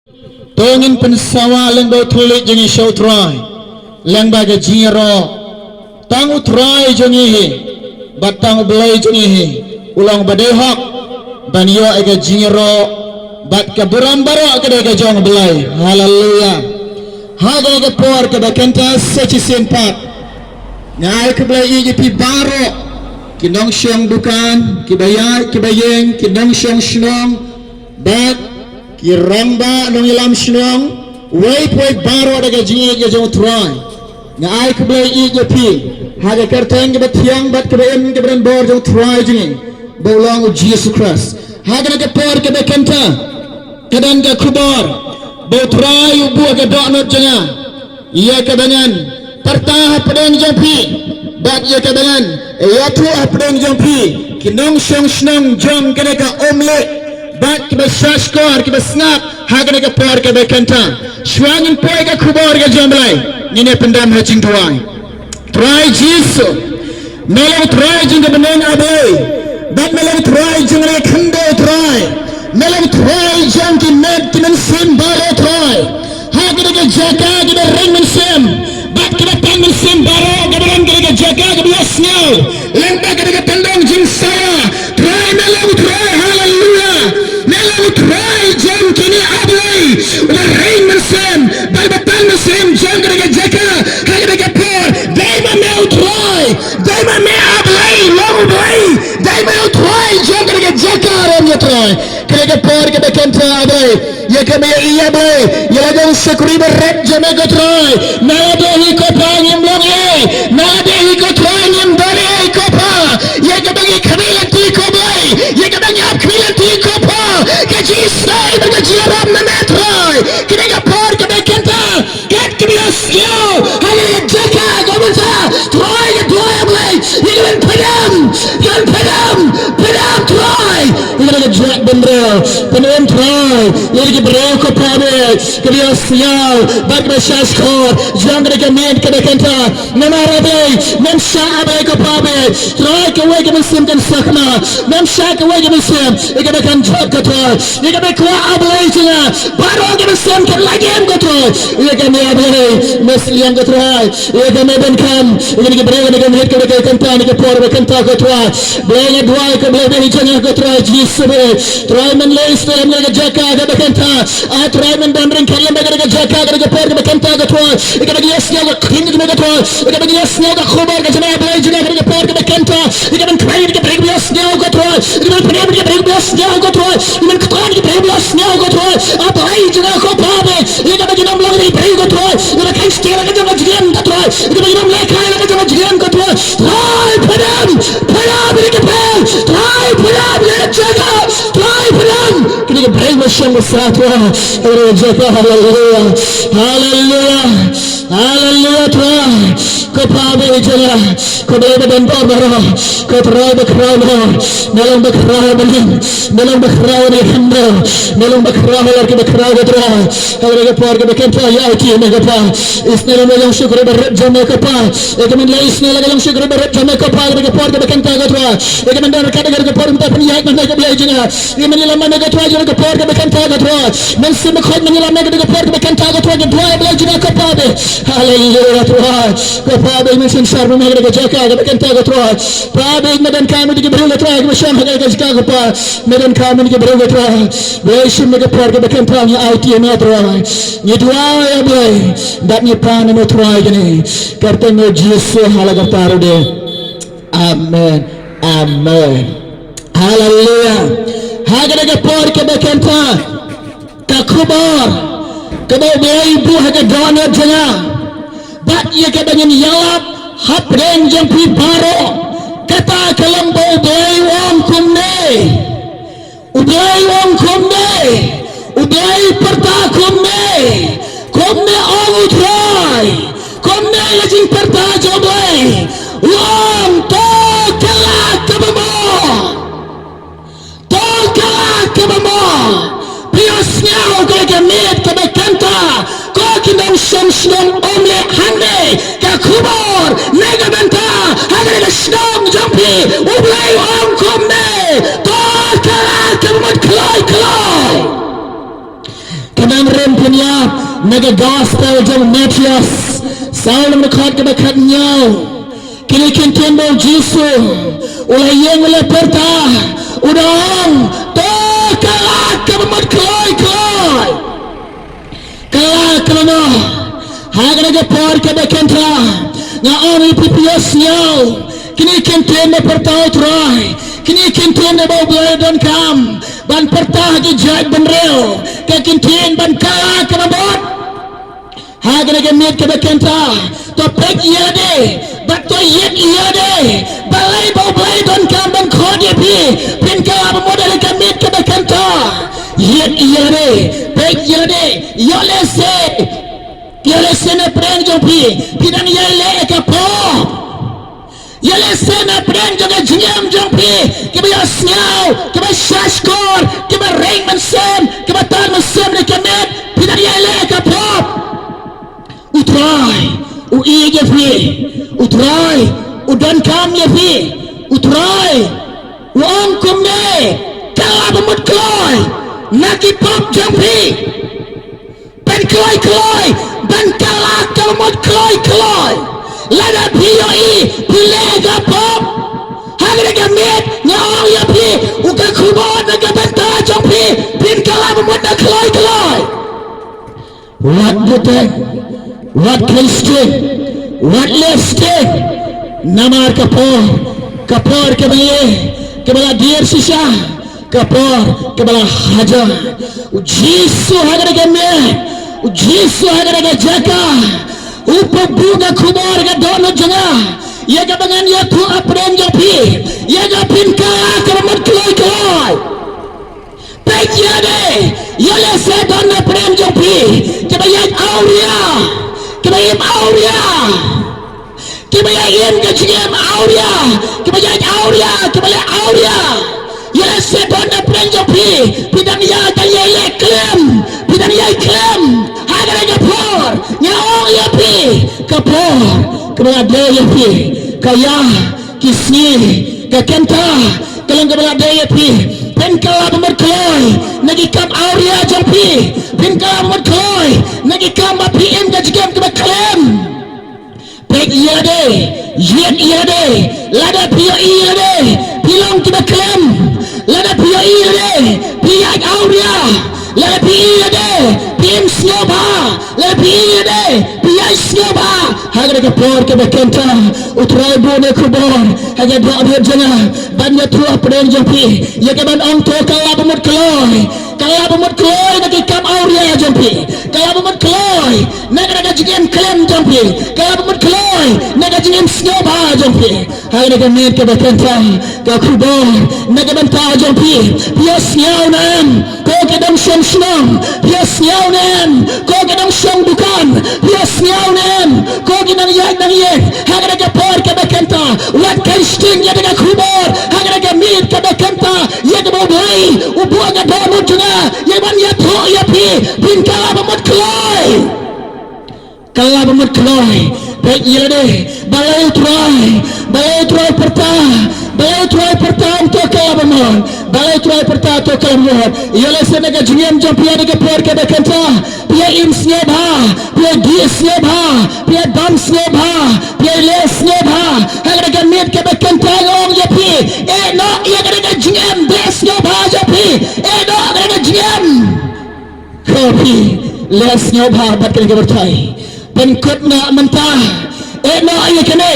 Tongin pensawa leng bau tulik jengi show try leng baga jiro tangu try jengi he batang belai jengi he ulang badai hak banyo aga jiro bat ka berambara ka daga jong belai haleluya haga aga por ka bakenta seci sempat ngai ka belai igi pi baro kinong syong bukan kibayai kibayeng kinong syong shnong bat kiramba nong ilam shnong wait baro daga jingi ga jong try na ai kublai i ga pi haga karteng ga tiang bat ka em ga bran bor jong try jingi bolong Jesus Christ haga ga por ga bekenta kadan ga kubar bo try bu ga donot janga ia kadangan pertah pedang jong pi bat ia kadangan ia tu pedang jong pi kinong shong shnong jong kana ka omle bat kiba shashkor kiba snap hagana ka par ka bekanta shwangin poy ka kubar ka jamblai nine pendam haching tuai try jisu melo try jinga beneng abai bat melo try jinga khando try melo try jang ki med kimen sim balo try hagana ka jaka kiba ring sim bat kiba pan sim baro gabaran ka jaka kiba snow lengba ka tandong jing saya try melo try hallelujah melo try jang kini abai wa rain masem bal batan masem jang ka jaka hagana ka por daima melo try daima me abai long abai daima try jang ka jaka ram try kaya por ka bekanta abai ya kami iya abai ya jang sakuri berret jame ka try na dehi ko pangim long na dehi ko try nim dare ko pa ya ka bagi khamilati ko bai ya ka bagi ap khamilati ko pa ka ji sai ba ji ram na metrai kaya por ka bekanta kat kibiyas yo hali jaka gomata try abai yan padam try yan jack bendra penem try yan bro ko pabe kibiyas yo bag na shashkor jang ka med ka bekanta namara bai nam sha abai ko pabe try ka wege sim kan sakna nam sha ka wege sim ka bekan jok ka try ka bekwa abai tinga baro ka sim kan lagem ka try ka me abai meslian ka try ka me ben kan ka bro ka med ka bekanta ni ka por bekanta ka try bele dua ka bele ni janga ka try jisbe try men le istem ka jaka ka bekanta a try men bandring khalam ka jaka ka por ka bekanta ka try ka bagi yasnya ka khin ka try ka bagi yasnya ka khobar ka jana bele jana ka por ka bekanta ka ben khair ka bagi yasnya ka try ka ben prem ka bagi yasnya ka try ka ben khan ka bagi yasnya ka try a bhai jana ko pabe ka bagi nam lagri bhai ka try ka kai stela ka jana jian ka try ka bagi nam lekha ka jana jian ka try try padam ka bel try padam le jaga try padam ka bhai masham satwa ore jaka hallelujah try ko pabe jana ko bebe ben baro ko try bakrama melang bakrama ni handa melang bakrama lagi bakrama try ore ke par ke bekenta ya ki me pa isne le melang shukr ber jame ka pa ek men le isne le melang shukr ber jame ka pa ke par ke bekenta ka try ek men dar ka ke par ta pni yak men ke bele jina ye men le men ke try ke par ke bekenta ka try men sim khod men le men ke par ke bekenta ka try ke try bele jina ka pa de hallelujah try ko pa be men sim shar men ke jaka ke bekenta ka try pa be men ka men ke bele try ke sham ke jaka ka pa men ka men ke bele try be sim ke par ke bekenta ni IT me try ni dua ya be dat ni pan me try ni karte me Jesus halaga tarude amen hallelujah hagana ke par ke bekenta ka khubar ke be ibu haga dona jana bat ye ke dengan yalap hapreng jeng pi baro kata kelambo ubay wam kumne ubay perta kumne all try kumne lajing perta jobai wam to kala kabamo piosnya ke med ke bekanta ko kinam shamshnam omle hande ka kubar nega benta hagre shnam jampi ublai om komne to kala kabamo klai tenang rem punya naga gospel jam Matius Saul mekat ke dekat nyau kini kintian bau Jisu ulai yang ulai pertah udang toh kalah kemat keloi kalah kerana hak naga por ke dekat nga oni PPS nyau kini kintian bau pertah terai kini kintian bau belai dan kam ban pertah di jai benrel ke kintian ban kalah kerabot hak naga mit ke dekat to pek iya deh bato yet iya deh balai bau balai don kambang kodi pi pin kala model kamit ke bekanta yet iya deh pek iya deh yolese na preng jopi pidan yele ka po yolese na preng joga jiam jopi ke ba snow ke ba shashkor ke ba rainman sam ke ba tan sam ne kamit pidan yele ka po utrai ui je pi utrai udan kam je pi utrai uang kumne kala bemut kloi naki pop jampi pen kloi ban kala kalmut kloi lada pioi pilega pop hagrega met nyawang ya pi uka kubot naga banta jampi pin kala bemut kloi what butek what Christian what listed namar kapor ke bala dir sisa kapor ke bala haja Jisu hagara me Jisu hagara jaka upabuga kumor ga dono janga ye ga bangan ye tu apren jopi ye ga pinka karamat kloi pekya de ye le se dono apren jopi ke bayat auria kebayam auria kebayam kecilnya auria kebayam auria yele sebona prenjopi pidan ya kayele klem hagara kapor nyaong ya pi kapor kebayam ya pi kaya kisni kakenta kalang kebayam ya pi penkala berkeloi nagi kam auria jopi penkala berkeloi nagi kam PM gajgam ke klem pek iya deh yet iya deh lada pia iya deh pilong ke klem lada pia iya deh pia auria lada pia iya deh PM snyoba lada pia iya deh pia snyoba hagar ke por ke bekenta utrai bone kubor hagar doa berjana banyak tu apren jopi ya ke ban ong to kala bemut kloi nagi kam auria jopi kala bemut kloi naga jigen klem jopi kala bemut kloi naga jigen snyoba jopi hagar ke met ke bekenta ke kubor naga banta jopi pia snyau nam ko ke dam senang pia snyau nam ko ke dam song bukan pia snyau nam ko ke nang yak hagar ke por ke bekenta wat Christian ya dengan kubor hagar ke mit ke bekenta ya ke bobai ubuang ke domo tuna ya ban ya to ya pi bin kala bemut kloi baik ya deh balai utrai pertah untuk kala bemut balai utrai pertah untuk kala bemut ya lesen naga jiam jampi ada ke por ke bekenta pia im sneba pia di sneba pia dam sneba pia le sneba hagar ke mit ke bekenta long ya pi no ya ke jiam des sneba japi no ke jiam kopi le sneba bakal ke bertai penkut nak mentah no ya kene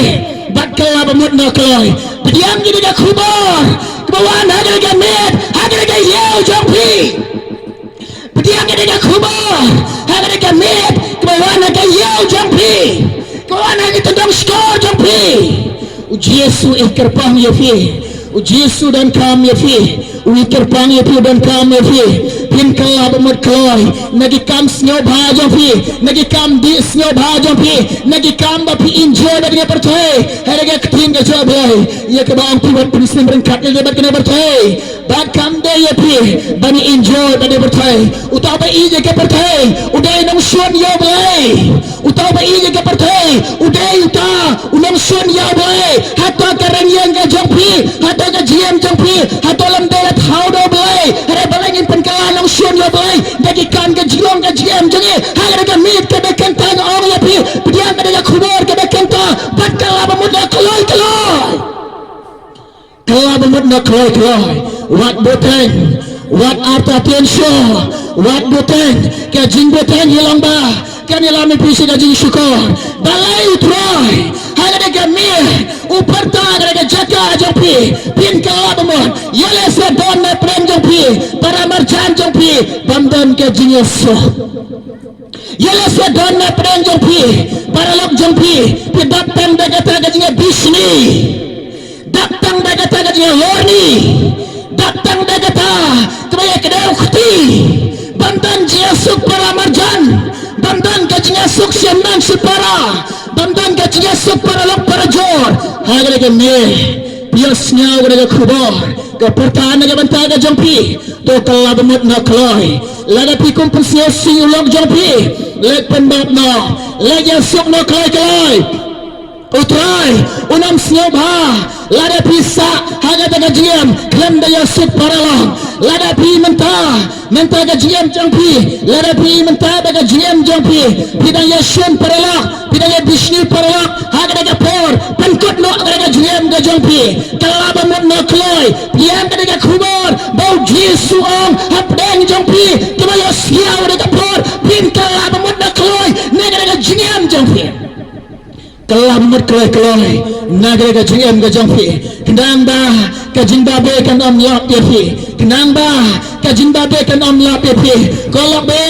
bakal bemut nak keloi diam di dekat kubur kebawan hagar ke mit hagar ke yau jampi diam di dekat kubur hagar ke mit kebawan ke yau jampi kebawan ke tendang skor jampi Yesu ikerpang ya fi Yesu dan kam ya fi ikerpang ya fi dan kam ya fi pin kala bemut keloi nagi kam snyo bhaja fi nagi kam di snyo bhaja fi nagi kam bapi enjoy dari pertai harga keting ke job ya ke bang pivot prinsip berangkat ke debat kena pertai bad kam de ya fi bani enjoy dari pertai utau ba ije ke pertai udai nang shon ya boleh utau ba ije ke pertai udai uta unang shon ya boleh hatta karang yang ke job fi hatta ke GM job fi hatta lam delat how do boleh ada balangin penkalang syun ya boy dagi kan ke jilong ke jiem jangi hang ada mit ke bekenta ong ya pi dia ada khubor ke bekenta batkala bamudna keloi kala bamudna keloi wat boteng wat arta tensyo wat boteng ke jing boteng hilang ba kan ilami pisi ka jing syukur balai utroy hang ada gamir uparta ada jaka jampi pin kala bamud yale se don na prem jampi para marjan jampi bamdan ke jing yeso yale se don na prem jampi para lok jampi pi datang bagata ka jing bisni datang bagata ka jing horni datang bagata kebaya kedau khti bandan jiasuk para marjan bandan ka jing asuk siamnan sipara bandan ka jing asuk para lok para jor hagar ke me piasnya gara khubor ke pertahanan ke banta ka jampi to kala bamut na kloi laga pi kompensasi ulok jampi lek penbab no lagi asuk no kloi utrai unam snyoba lada pisa haga daga jiam klem daya suk paralong lada pi menta ga jiam jampi lada pi menta daga jiam jampi pidaya shun paralong pidaya bishni paralong haga daga por pankot no daga jiam ga jampi kalaba mut no kloi pian daga khubor bau jisu ong hapdeng jampi kemaya siaw daga por pin kalaba mut no kloi daga jiam jampi kelam merkelai-kelai negara ke jingam ke jampi kendang bah ke jingbabe kan om lap yapi kendang bah ke jingbabe kan om lap yapi kolok be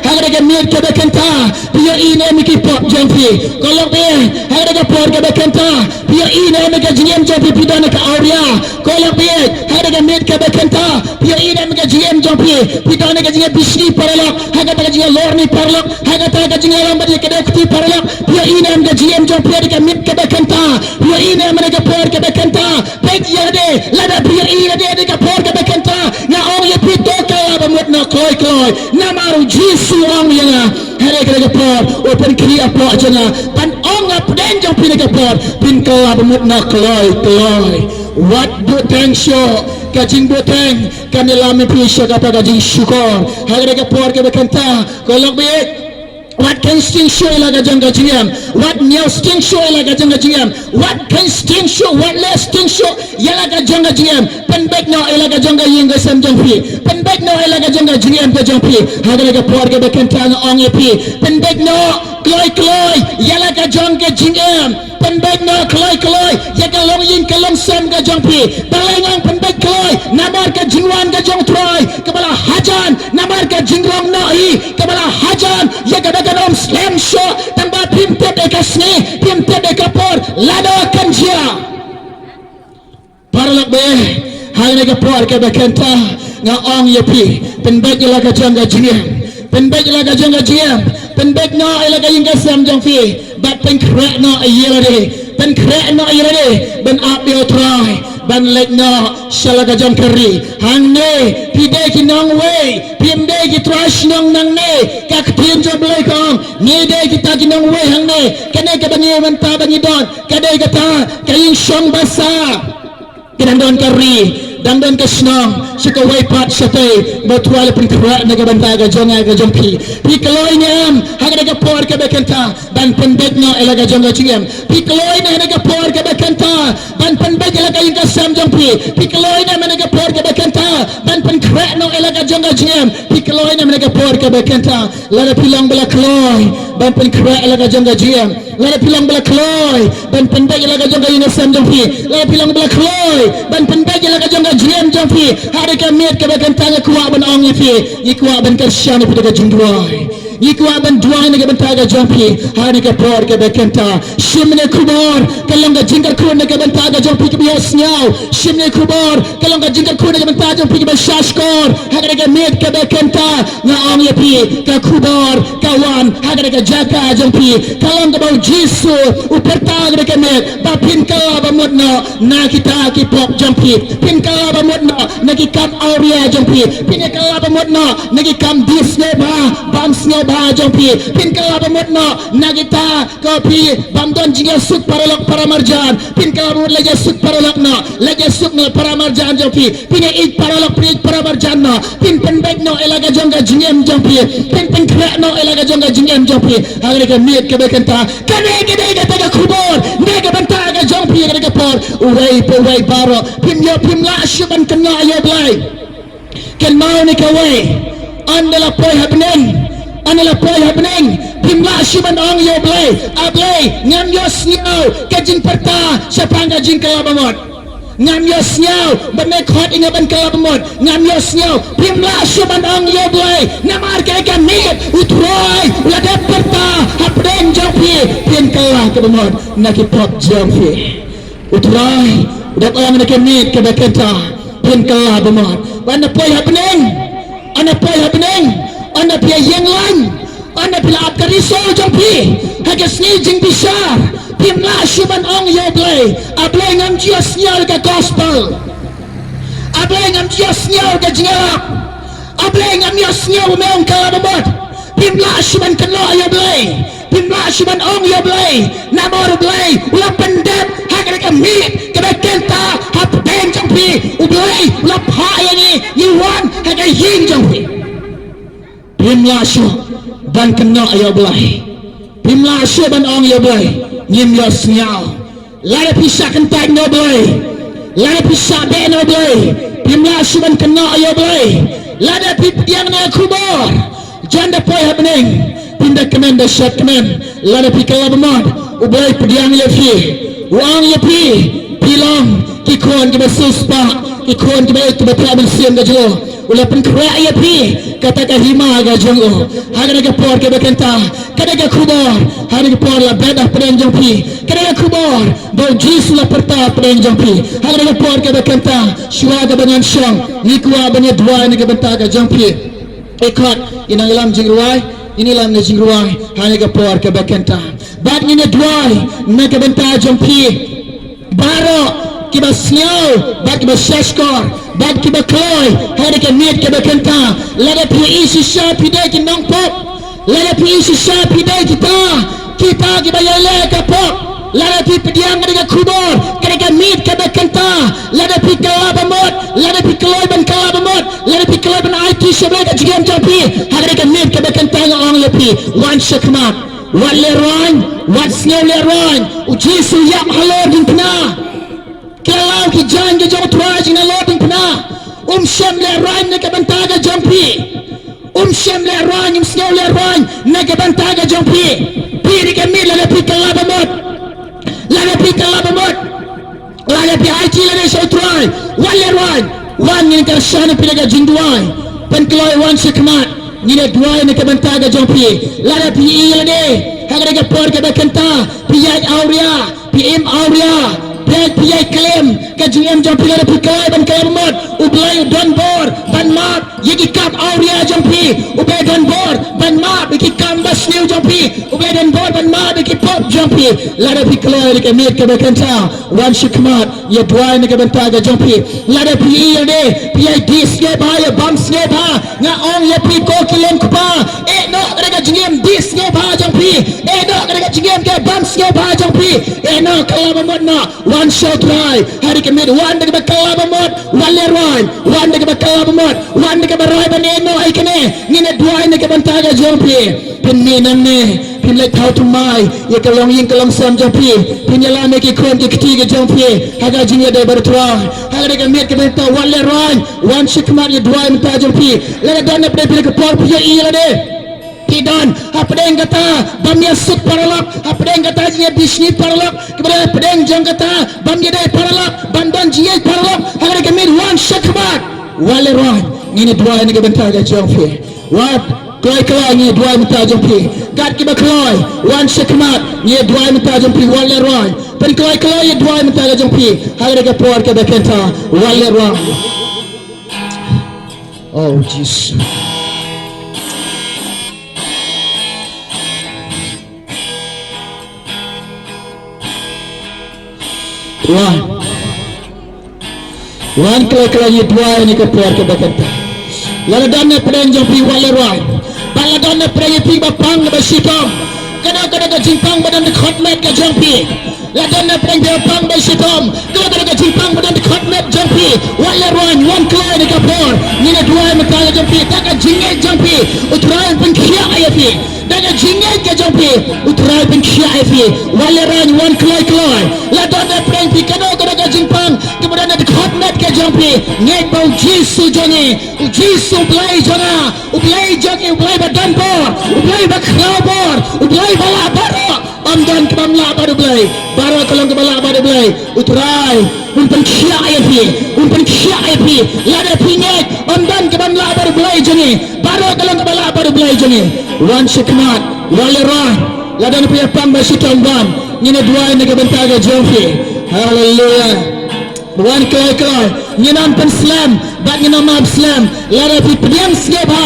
hagara ke mir ke bekenta pia ine miki pop jampi kolok be hagara ke por ke bekenta pia ine miki jingam jampi pidana ke auria kolok be hagara ke mir ke bekenta pia ine miki jingam jampi pidana ke jingam bisni paralok hagara ke jingam lorni paralok hagara ke jingam lambadi ke dekti paralok pia ine miki jingam jampi Pia ka mit ke bekenta pia ine mereka por ke bekenta pek ya de lada pia ine de ka por ke bekenta na ong ye pito ka bamut na kloi na maru jisu ong ya hare ke por open kri aplo ajana pan ong ap den jong pin ke por pin ka bamut na kloi what do thank show kajing boteng kanilami pisha kata kajing syukur hare ke por ke bekenta kolok baik what can sting show ilaga jangga jiam what new sting show ilaga jangga jiam what can sting show what less sting show ilaga jangga jiam penbek no ilaga jangga yinga sam jampi penbek no ilaga jangga jiam ke jampi hagalaga por ke bekenta ong yepi penbek no kloi ilaga jangga jiam penbek no kloi yaga long yin ke long sam ke jampi balengang penbek kloi namar ke jingwan ke jong troi kebala hajan namar ke jingrong no hi kebala hajan yaga dalam slam show tambah pimpet ekasni pimpet ekapor lada kanjia paralak be hal ni kapor ke bekenta nga ong yepi penbek ilaga jangga jiam penbek ilaga jangga jiam penbek no ilaga yingga sam jangfi bat penkrek no ayirade penkrek no ayirade ben api otrai ban lek no shalaga jang kari hangne pide ki nong we pimde ki trash nong nang ne kak pim jo blai kong ni de ki ta ki nong we hangne kene ke bangi menta bangi don kade kata kayin shong basa kinang don kari dangdan ke senang suka waipat satai bertual penterak negara bantaga jonga ke jompi pi keloi nyam haga ke por ke bekenta dan pendek no elaga jonga cingam pi keloi ne haga por ke bekenta dan pendek elaga ingka sam jompi pi keloi ne haga por ke bekenta dan penkrak no elaga jonga cingam pi keloi ne haga por ke bekenta lada pilang bela keloi dan penkrak elaga jonga cingam lada pilang bela keloi dan pendek elaga jonga ingka sam jompi lada pilang bela keloi dan pendek elaga jonga jiam jampi hari kami ke bekentanya kuat ben ong ifi ni kuat ben kersian ifi dekat jundruai ni kuat ben duai ni ke bentaga jampi hari ke por ke bekenta shimne kubor kalong ga jingkar kun ke bentaga jampi ke bias nyau shimne kubor kalong ga jingkar kun ke bentaga jampi ke bashashkor hari ke mit ke bekenta na ong ifi ke kubor kawan hari ke jaka jampi kalong ga bau jisu upertag ke mit bapin kala bamudno na kita ki pop jampi pin kala bamudno nagi kam auria jampi pin kala bamudno nagi kam disne ba bam snow bah jong pi pin kala bamot no nagita ko pi bamdon jinga suk paralok paramarjan pin kala bamot lagi suk paralok no lagi suk no paramarjan jong pi pin ik paralok pin paramarjan no pin bek no elaga jonga jingem jong pi pin krak no elaga jonga jingem jong pi agre ke miet ke bekenta kane ke ta khubor nega banta ga jong pi ga por urai baro pin la shuban kana yo blai ken mau ni ka wei andala poi happening pimla shuban ong yo blai ablai ngam yo sniau ke jing perta sapanga jing kala bamot ngam yo sniau bame khot inga ban kala bamot ngam yo sniau pimla shuban ong yo blai namar ke mit utroi la de perta happening jompi pin kala ke bamot nak pop jompi utroi udah orang nak mit ke bekenta pin kala bamot ban poi happening anda pia yang lain anda pila apkariso jompi hagas ni jing bisar pimla shuban ong yo blai ngam jias nyal ke gospel ablai ngam jias nyal ke jingalap ablai ngam jias nyal meong kalabot pimla shuban keno yo blai pimla shuban ong yo blai namor blai ulah pendep hagas ke mit ke bekenta hap ben jompi ublai ulah pha yani yuan hagas yin jompi pimla shu ban kena ayo belai pimla shu ban ong yo belai nyim yo snyao lada pisah kentai no belai lada pisah be no belai pimla shu ban kena ayo belai lada pipiang na kubor janda poi happening pinda kemen da shot kemen lada pikala bamad ubelai pediang yo fi uang yo pi pilong kikon ke besuspa kikon ke betul bensin gajlo ulah penkrak ya pi kata ke hima ga jongo haga ke por ke bekenta kada ke kubor haga ke por la beda pren jompi kada ke kubor do jisu la perta pren jompi haga ke por ke bekenta shwa ga banyan shong nikwa banya dua ni ke benta ga jompi ekot inang lam jingruai ini lam ne jingruai haga ke por ke bekenta bad ni ne dua ne ke benta jompi baro kiba sniau bad kiba shashkor bad kiba kloy hari ke mit ke bekenta lada pi isi shapi dai ki nong pop lada pi isi shapi dai kita kiba yele ke pop lada pi pediang ke kubur ke mit ke bekenta lada pi kalabamot lada pi kloy ban kalabamot lada pi kloy ban IT shabai ke jigam jampi hari ke mit ke bekenta ngong lepi wan shakmat wan leroin wan sniau leroin ujisu yap halo dimpna kalau ki jan ke jauh teraj na loading pena shem le ran ne ke bentaga jompi shem le ran snow le ran ne ke bentaga jompi piri ke mil le pikala bamot la le pikala bamot la le pi IT le ne shotrai wale ran wan ni ke shane pilega jindwai pen kloi wan shikmat ni le duai ne ke bentaga jompi la le pi le ne haga ke por ke bekenta pi auria pi auria Piyai klaim ke JM jampi le pikai ban klaim mod ublai don bor ban map yegi kap auria jampi ublai don bor ban map yegi kam bas new jampi ublai don bor ban map yegi pop jampi lada pikai ke mit ke bekenta wan shikmat ye dwai ne ke benta ga jampi lada pi de piyai dis ke ba ye bam ne ba nga ong ye pi ko kilem kupa no ga JM dis ne ba jampi no ga JM ke bam ne ba jampi no kala mod na one shot try hari ke med one de bakala bamot wale roin one de bakala bamot one de barai bane no ai kene ni ne dua ne ke bantaga jompi pin ni nam ne pin le thau tumai ye kalong yin kalong sam jompi pin ya la ne ki kon ki kti ge jompi haga jinya de bertra haga ke med ke banta wale roin one shikmar ye dua ne ta jompi le don ne pin ke por pi ye ile de Tidon, apa yang kata bamnya suk paralak, apa yang kata jinya bisni paralak, kepada apa yang jang kata bamnya dai paralak, bandan jinya paralak, agar kami one shakbat, wale roh, ini dua ini kebentar ke jompi, wap kelai ini dua minta jompi, kat kita kelai one shakbat, ini dua minta jompi wale roh, pen kelai ini dua minta ke jompi, agar kita por ke bekenta wale roh. Oh Jesus. Wan kelai-kelai dua ini ke puar ke bekenta. Lalu dan ne pedang jompi wale roy. ladon na pray pi ba pang ba sitom kana ka jimpang badan de khotmet ka jampi ladon na pray ba pang ba sitom kana ka jimpang badan de khotmet jampi wala ruan one clay de kapor ni na duai mata jampi ta ka jinge jampi utrai pun khia ayafi daga jinge ka jampi utrai pun khia ayafi wala ruan one clay ladon na pray pi kana ka jimpang kemudian de khotmet ka jampi ngai bau jisu joni jisu blai jona ublai joni ublai badan bor ublai ba khlau bor ublai bala baro amdan ke bamla baru blai baro kolong ke bala baru blai utrai umpan khia ayafi lada pingat amdan ke bamla baru blai joni baro kolong ke bala baru blai joni wan shikmat walira ladan punya pamba sitomban nyina dua ni ke bentaga jampi haleluya wan kelai nyinam pen slam bat nyinam ab slam lara pi pediam skeba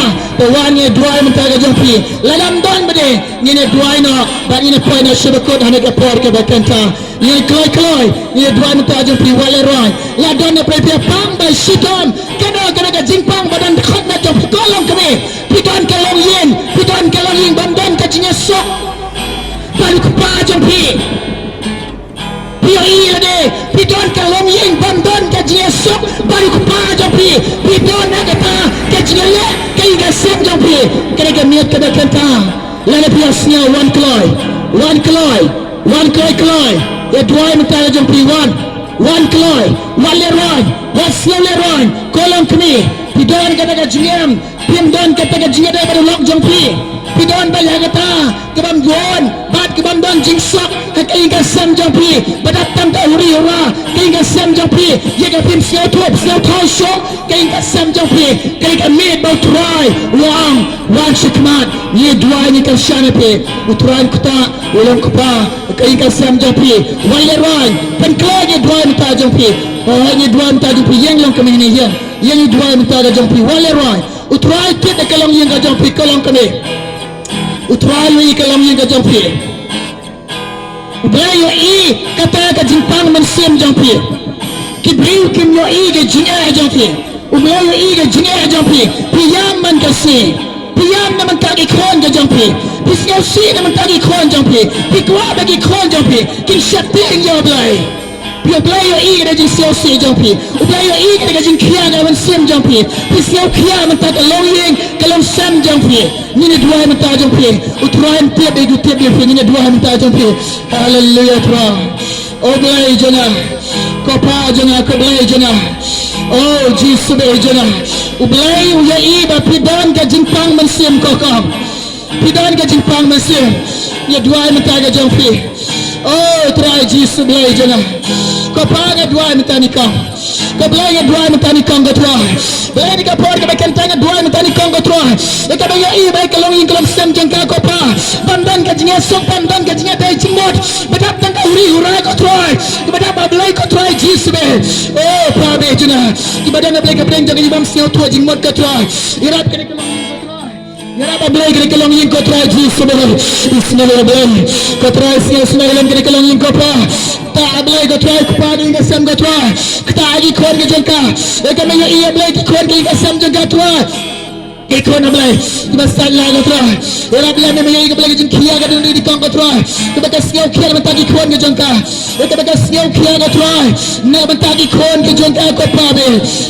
wan ye dua mentaga jampi ladam don bade nyina dua no bat nyina point na shebakot hanek apor ke bakanta nyina kelai nyina dua mentaga jampi wale roy ladon na pre pam ba shitom kana ka jingpang badan khot na jampi kolong kami pidon kalong yin bandon ka jinya sok baru pa jampi Piyai lade, pidon kalong yang bandon kajinya sok baru kupa jampi, pidon agata kajinya le, kai gasep jampi, kena kemiat kada kenta, lada piasnya one kloy, ya dua mentara jampi one kloy, one leron, kolong kemi, pidon kata kajinya, pidon kata kajinya dah baru lok jampi. Pidon balik kata kebam guan bat kebam don jingsok kai gasam jampi badat tam ta uri ora kai gasam jampi ye ka pim sel thoi show kai gasam jampi kai ka mid bau try wang shikmat ye dua ni ka shane pe utran kuta ulang kupa kai gasam jampi wale ran pen klo ye dua ni ta jampi ye dua ni ta jampi yang long kami ni yang dua ni ta jampi wale ran utrai ke de kalong yang ka jampi kalong kami utrai ni kalam yang jampi ublai yo i kata ka jimpang mensim jampi kibriu kim yo i ke jinga jampi ublai yo i ke jinga jampi piyam man kasi piyam na man tagi khon ke jampi pisnya si na man tagi khon jampi pikwa bagi khon jampi kin shakti yo blai ublai yo i ke jing sio si jampi ublai yo i ke jing khia ga man sim jampi pisnya khia man tag long kalam sam jampi ni dua minta jampi utran tiap dia ni dua minta jampi haleluya tra oblai jana kopa jana koblai jana oh jisu be jana ublai ya iba pidon ka jingpang mensim kokam pidon ka jingpang mensim ni dua minta jampi oh tra jisu be jana kopa ga dua minta nikah koblai ga dua minta nikah gotwa belai ni kapor ke bakan tanga dua minta nikah gotwa eka baya i baik kalong ing kalam sem jengka kopa bandan kajinya sok bandan kajinya tai cimot bedap tangka uri urai kotroy bedap bablai kotroy jisbe oh prabe juna ibadan bablai kableng jangan ibam siau tua jingmot kotroy irap kene kalong irap bablai kene kalong ing kotroy jisbe bismillah bablai kotroy siau semalam kene kalong ing kopa ta ablai kotroy kopa ing sem kotroy kita agi khor ke jengka eka baya i ablai ki khor ke sem jengka tua ikon ablai kibasan la gatra ora bla me mai kabla jin khia ga dun di kong gatra kebaka siau khia mentagi khon ke jongka kebaka siau khia gatra na mentagi khon ke jongka ko pabe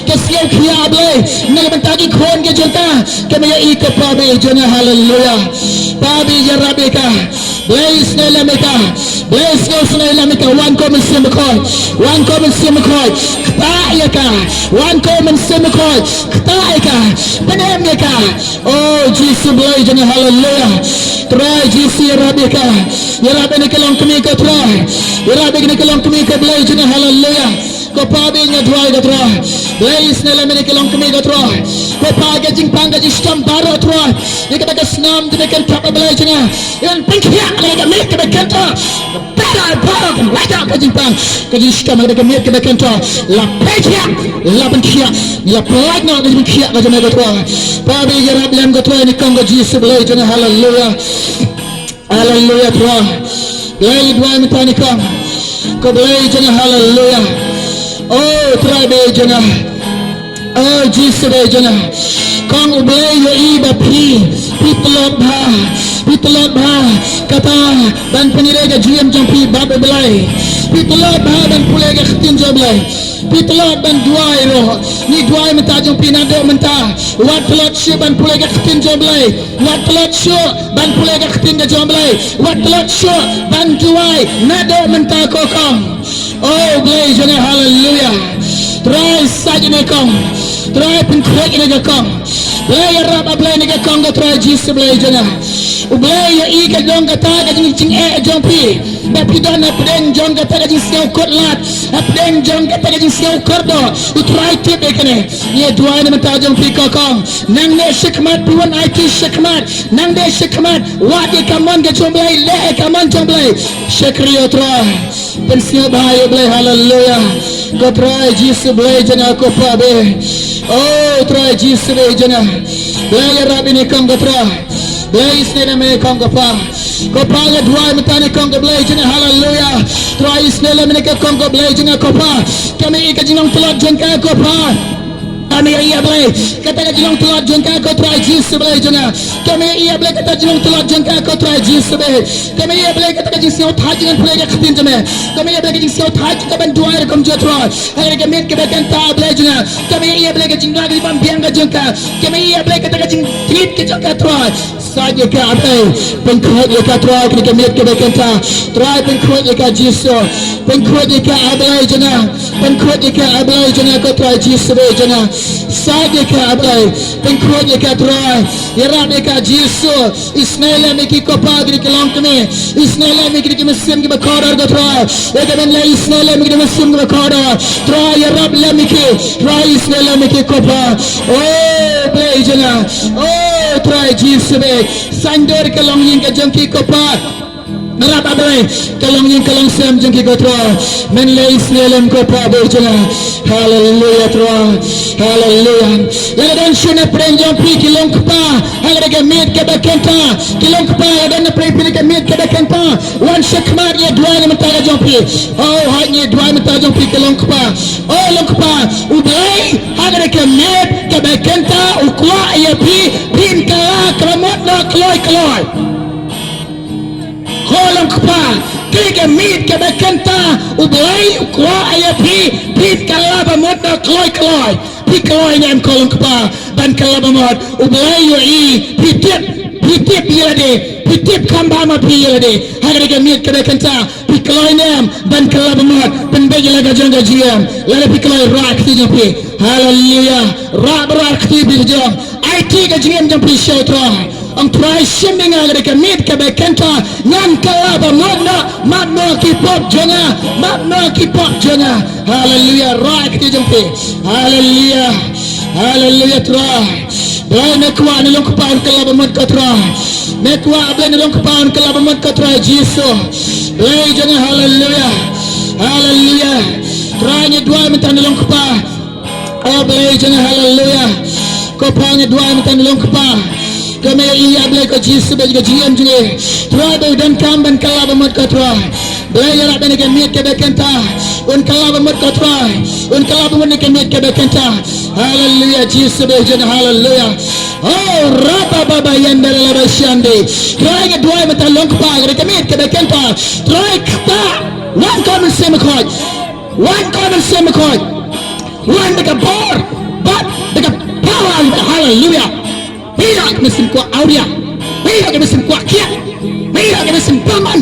ke siau khia ablai na mentagi khon ke jongka ke mai i ko pabe jona haleluya pabe ya rabeka bless na lameka bless na lameka one common simkoi ktaika one common simkoi ktaika panemeka oh jisu blai jana haleluya try jisu ya rabeka ya rabena kalong kami ka try ya rabena kalong kami ka blai jana haleluya ko pabe nya dua ga try bless na lamena kalong kami ka try ko paga jing panga jistam baro try ika baga snam de kan tap blai jana yan pinkia lega mek ka kanta para kan wada ka jing pang ka jistam lega mek ka kanta la pekia la pinkia la plagna ka pinkia ka jana ka try pabe ya rablan ka try ni kongo jisu blai jana haleluya haleluya try blai dua mitani kam ko blai jana haleluya oh try be jana oh jisu be jana kong ublay yo iba pi Pitolot bha kata ban penirega GM jampi babe belai pitolot bha ban pulega khtin joblai pitolot ban duai ro ni duai menta jampi nado menta wat pelot shu ban pulega khtin joblai wat pelot shu ban pulega khtin joblai wat pelot shu ban duai nado menta kokong oh blai jana hallelujah try sajne kong try pin khwek ne kong blai rab blai ne kong go try Jesus blai jana ublai ya ika dong kata ka jing jampi bapidon apdeng jong kata ka jing siau kotlat apdeng jong kata ka jing siau kordo utrai tip ekene ye duai ne mata jampi kokong nang ne shikmat puan IT shikmat nang de shikmat wadi kamon ke jomblai le kamon jomblai shakriyo trai pensio bhai blai hallelujah ko trai Jesus blai jana ko pabe oh trai Jesus blai jana blai rabini kong trai Blaze nila may konga pa Kopanga duay matani konga blaze na hallelujah Tries nila may konga blaze na kopa Kami ikajinong tulad dyan ka kopa Kami iya blaze Kata kajinong tulad dyan ka ko try Jesus blaze na Kami iya blaze kata kajinong tulad dyan ka ko try Jesus blaze Kami iya blaze kata kajing siyaw taji ng pulega katin jame Kami iya blaze kajing siyaw taji kaban duay na kom jatro Hagay gamit kabakan ta blaze na Kami iya blaze kajing lagi pambiang ka dyan ka Kami iya blaze kata kajing trip ka dyan ka try saja ke atai pengkhuat ke try ke miat ke bekenta try pengkhuat ke jiso pengkhuat ke abai jana pengkhuat ke abai jana ko try jiso be jana saja ke abai pengkhuat ke try yara be ka jiso isnaila me ki kopa gri ke long me isnaila me ki mesim ke bakara ko try eke ben la isnaila me ki mesim ke bakara try yara be me ki try isnaila me ki kopa oh be jana oh try jiso be Sandor kalong yin ka jangki ko pa Narap abay kalong yin kalong sem jangki ko tro Men leis nelem ko pa berjana Hallelujah tro Hallelujah Yang dan shuna prem jampi kilong pa Hangre ke mit ke bakenta kilong pa dan prem pili ke mit ke bakenta Wan shakmar ye dua ni mentara jampi Oh hanya dua mentara jampi kilong pa Oh long pa ubay hangre ke mit ke bakenta ukwa ye pin kala kramot na kloy Kolong pa tiga mit ke bekenta ubay ukwa aya pin kala bamot na kloy pi kloy nem kolong pa ban kala bamot ubay yo pitip yade pitip kamba ma pi yade hagre ke mit ke bekenta pi kloy nem ban kala bamot pen begi laga jonga jiam lale pi kloy rak ti jampi hallelujah rak ti bi jam IT ke jiam jampi shotra ang try shimming agre ke mit ke bekenta ngan kalaba madno ki pop jana hallelujah right ki jampi hallelujah try dai mekwa ni long pa kalaba mad ka try mekwa ablen ni long pa kalaba mad ka try Jesus dai jana hallelujah try ni dua metan ni long pa ablen jana hallelujah ko pa ni dua metan ni long pa kami iya beli ko Jesus bagi GM jene try dan kamban kalaba mat ko try beli ya ben ke mit ke bekenta un kalaba mat ko try un kalaba mat ke mit ke bekenta hallelujah Jesus be jene hallelujah oh raba baba yanda la bashande try ke dua mat long pa ke mit ke bekenta try kta one common semicolon one the bar but the power hallelujah Mira que mesin kuat audia, mira que mesin kuat kiat, mira que mesin paman,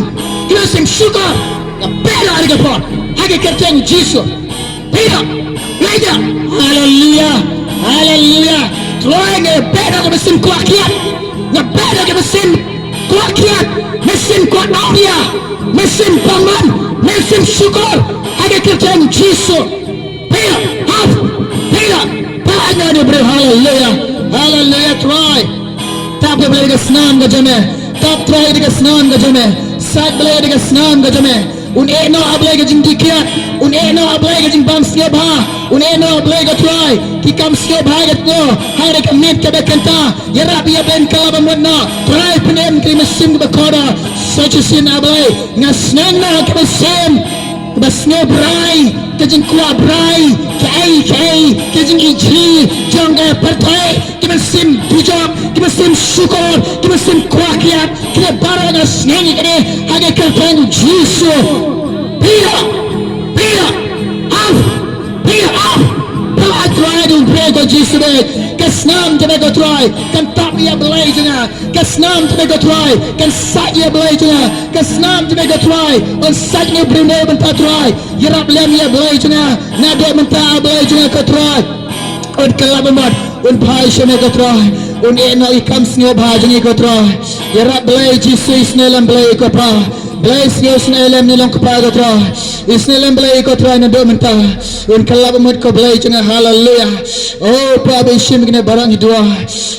que mesin sugar, que pela harga por, harga kerjaan Jesus, mira, hallelujah, try que pela que mesin kuat kiat, que pela que mesin kuat kiat, mesin kuat audia, mesin paman, mesin sugar, harga kerjaan Jesus, mira, banyak ni beri hallelujah try tap boleh ke senam ke jame tap try ke senam ke jame sat boleh ke senam ke jame un eno boleh ke jing dikiat un eno boleh ke jing bam siap ha un eno boleh ke try ki kam siap ha ke no hari ke mit ke bekenta ya rabbi ya ben kalaba modna try penem ke mesim ke koda such sin abai ngasnang na ke mesim basno brai kajing kuah brai kai kajing iji jangga pertai kita sim pujak kita sim syukur kita sim kuah kiat kita barang asneni kene hage kerpen jisu pira off Pala try to break the jisu dek Kesnam to make a try Kan tap ya belai jena Kesnam to make a try Kan sat ya belai jena Kesnam to make a try On sat ya brinda benta try Yerap lem ya belai jena Nadok benta belai jena ka try On kalabamat On bhai she make a try On ena ikam snyo bhajani ka try Yerap belai jisu isnelam belai ka pa Belai snyo isnelam nilong ka pa ka try Isnelam belai ka try nadok benta On kalabamut ka belai jena hallelujah Oh Prabu Ishim kena barang dua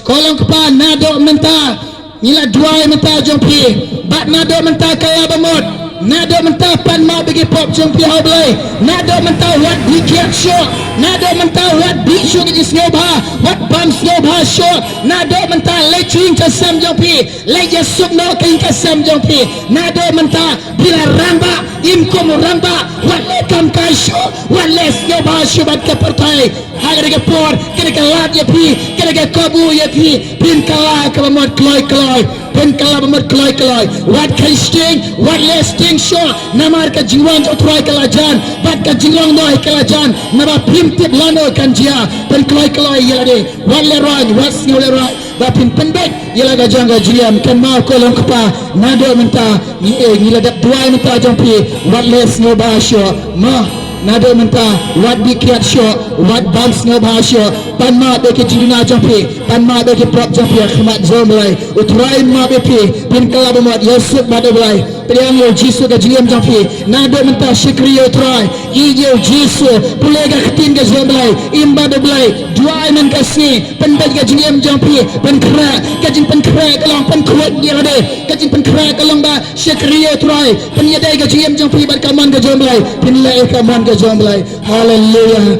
Kolong kepa nadok mentah Nila dua mentah jompi Bat nadok mentah kaya bamut Nadok mentah pan mau bagi pop jompi hau belai Nadok mentah wat dikiat syok Nadok mentah wat big syok di snowba Wat bam snowba syok Nadok mentah lecing kasam jompi Leja suk no kain kasam jompi Nadok mentah bila ramba Imkom ramba Wat lekam kai syok Wat les snowba syok bat kepertai Hagar ke por, kena ke lat ya pi, kena ke kabu ya pi, pin kalah ke bamut keloi, pin kalah bamut keloi. Wat kai sting, wat le sting show, namar ke jiwan jo try kelajan, bat ke jinglong noi kelajan, nama pin tip lano kan jia, pin keloi ya de, wat le roi, wat snow le roi, bat pin pendek, ya la gajang gajiam, kan mau kolong kepa, nado mentah, ni la dak dua mentah jompi, wat le snow basho, mah. Nado mentah wat dikiat syok wat bams no bahasyo pan ma beke jiduna jampi pan ma beke prop jampi khmat zomlai utrai ma beke pin kala bamat yosuk badai Priang yo jisu ke jiam jampi nado mentah shikri yo utrai ije jisu pulega khatin ke zomlai imba doblai dua men kasni pen baj ke jiam jampi pen khra kajin pen khra kalong pen khwat dia ade kajin pen khra kalong ba shikri yo utrai pen yadai ke jiam jampi bat kaman ke zomlai pin lai kaman ke zomlai hallelujah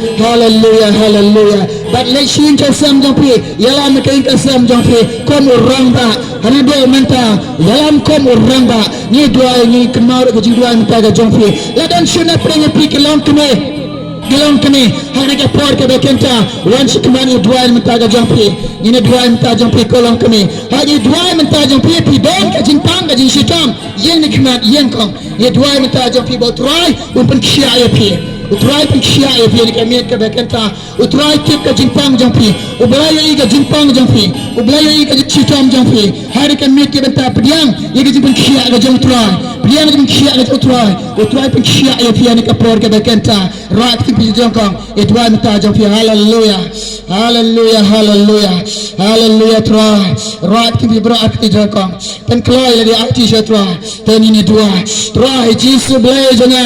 bat lekshin ke sam jampi yala mekain ke sam jampi kom ramba hana do menta yalam kom ramba ni dua ni kemau ke dua menta ke jampi ladan shuna prenya pi kelong kene hana ke por ke bekenta wan shikmani dua menta ke jampi ni dua menta jampi kolong kene haji dua menta jampi pi don ke jintang ke jinshikam yen ni kmat yen kong ni dua menta jampi botrai umpen khia ya pi utrai pun khia ya pi ke met ke bekenta utrai tip ke jintang jampi ublai ye ke jintang jampi ublai ye ke chitam jampi hari ke met ke benta pediang ye ke jintang khia ke jintrai pediang ke khia ke utrai pun khia ya pi ni ke por ke bekenta rat ti pi jongkong utrai menta jampi hallelujah try rat ti pi bra akti jongkong pen kloi le akti jatra ten ini dua try jisu blai jona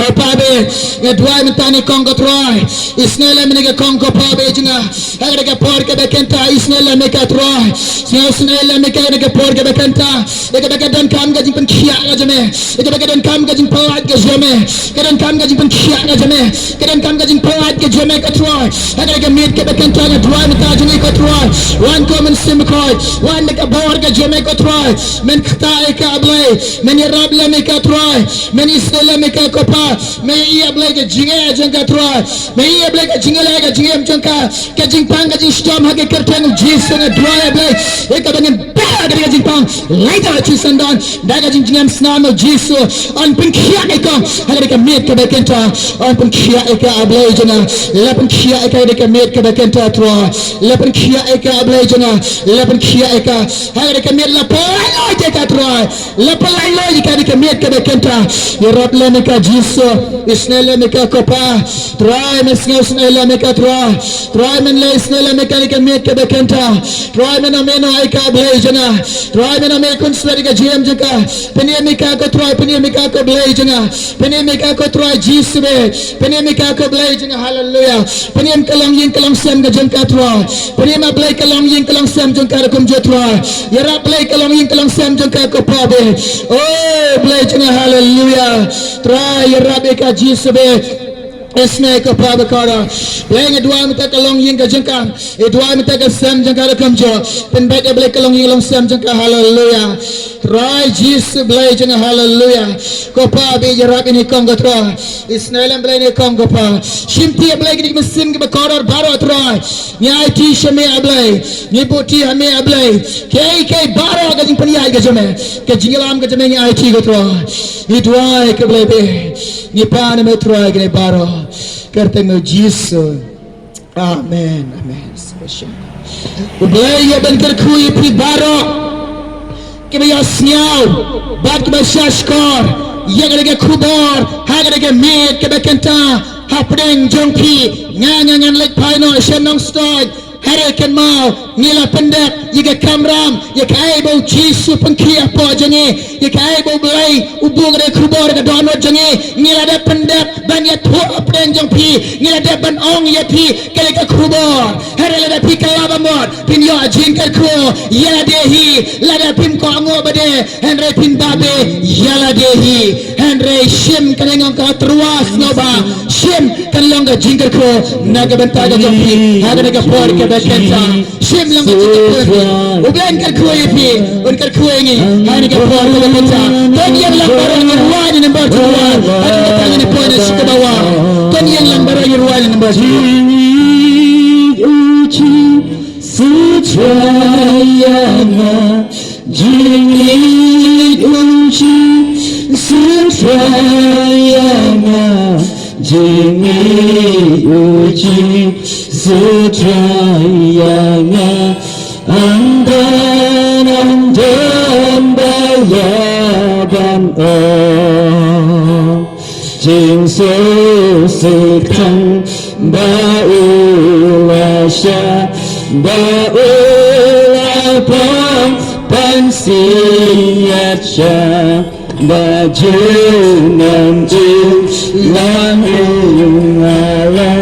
Pabe, ya dua mentani kongko troy. Isnele menega kongko pabe jina. Agar ke por ke bekenta isnele meka troy. Isnele meka ke por ke bekenta. Eka beka dan kam gajing pen khia ga jame. Eka beka dan kam gajing pelat ke jame. Kadan kam gajing pen khia ga jame. Kadan kam gajing pelat ke jame ke troy. Agar ke mit ke bekenta ga dua menta jini ke troy. Wan common sim kroy. Wan ke bor ke jame ke troy. Men khta ke ablay. Men yarable meka troy. Men isnele meka kopa मैं ये ब्लैक जिंगे जंका ट्राई मैं ये ब्लैक जिंगे लेगा जिंगे जंका के जिंपांग का जिंस्टॉम हके करते हैं जीस ने ड्राई ब्लैक एक बंगन बैग का जिंपांग लाइटर चिसंडन बैग जिंगे स्नाम जीस अन पिंकिया एक अगर के मेट के बेकेंटा अन पिंकिया एक अब्ले जना लेपन किया एक मेट के बेकेंटा ट्राई लेपन किया एक अब्ले जना लेपन किया एक अगर के मेट लपलाई के ट्राई लपलाई के मेट के बेकेंटा ये रब लेने का जीस isnele meka kopa try mesnele meka try men le isnele meka ke met ke bekenta try men amena aika blejana try men ame kunstari ke gm jaka peni meka ko try peni meka ko blejana peni meka ko try jisbe peni meka ko blejana hallelujah peni kalam yin kalam sem ke jangka try peni ma blej kalam yin kalam sem jangka kum jo try yara blej kalam yin kalam sem jangka ko pa be oh blejana hallelujah try yara beka jisbe Esne ko pa bakara leng dua mita kalong yin ka jengkam dua mita ka sem jengka rakam jo pen baik dia boleh kalong yin long sem jengka haleluya rai Jesus boleh jeng haleluya ko pa be jarak ini kong ko tra esne lam boleh ni kong ko pa shimti boleh ni mesin ke bakara baro tra nyai ti shame boleh ni poti hame boleh kai baro ka jing paniai ka jame ka jingalam ka jame nyai ti ko tra ni dua ke boleh be ni pa ne me tra ke baro करते में जीसु आमेन आमेन उबले ये बनकर खुई फिर बारो कि भैया स्न्याव बात के बशाशकर ये करके खुबर हाँ करके मेट के बकंता happening jongki ngangan lek paino shenong stoy harakan mau nila pendak yiga kamram ya kai bau jisu pengkia po jange ya kai bau belai ubung re khubor ka dono jange nila da pendak ban ya tho apden jongpi nila da ban ong ya pi kale ka khubor harala da pi kala bamot pin yo ajin ka kho ya dehi la da pin ko ngo bade henre pin babe ya la dehi henre shim kanengong ka truas ngoba shim kan longa jingkar ko naga bentaga jongpi haga naga por ke bekenta shim longa jingkar ko ublen kar ko yepi unkar ko yengi haga naga por ke bekenta ton yang lambaro ni ruwani number 2 haga naga tanya ni poin ke bawah ton yang lambaro ni ruwani number 2 uji sujayana jini uji sujayana Jimi uji sutrayana Andan bayaban Jing su sitang baulasya Baulapang pansiyatya baju nanti langit ala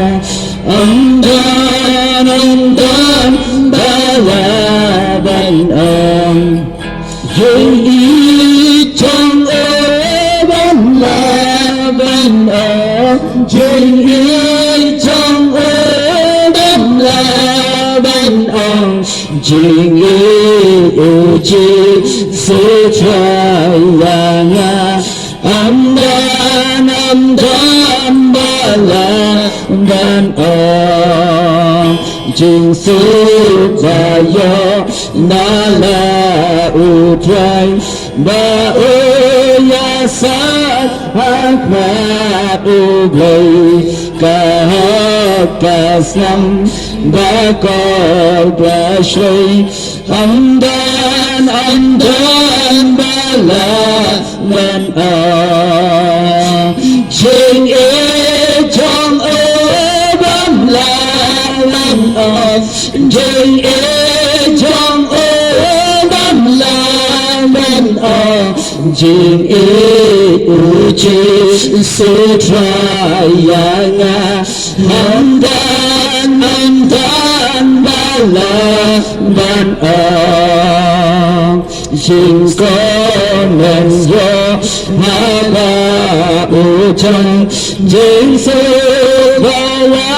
amdan balaban jadi chong ban laban jadi chong ban laban jadi uji setrayana amdan balaban jing supaya nala utrai bauyasat akmat ublay kahakasnam bakal blashay amdan balaban jing jong bam lalan jing jong bam lalan jing uji sutrayana amdan balaban jing konen yo hala ucang jing sebawa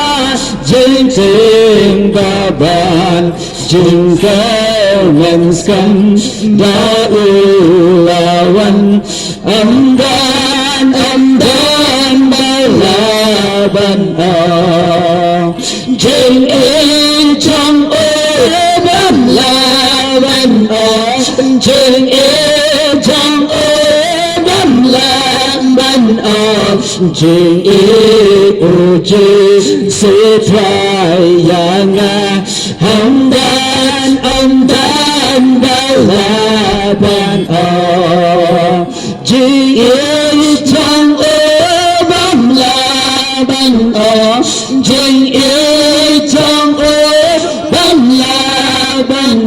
jing baban jing konen skam daulawan amdan balaban jing chong bam laban jing chong bam laban jing uji setrayana amdan balaban jing chong bam laban jing chong bam laban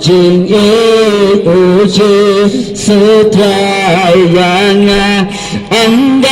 jing uji setrayana amdan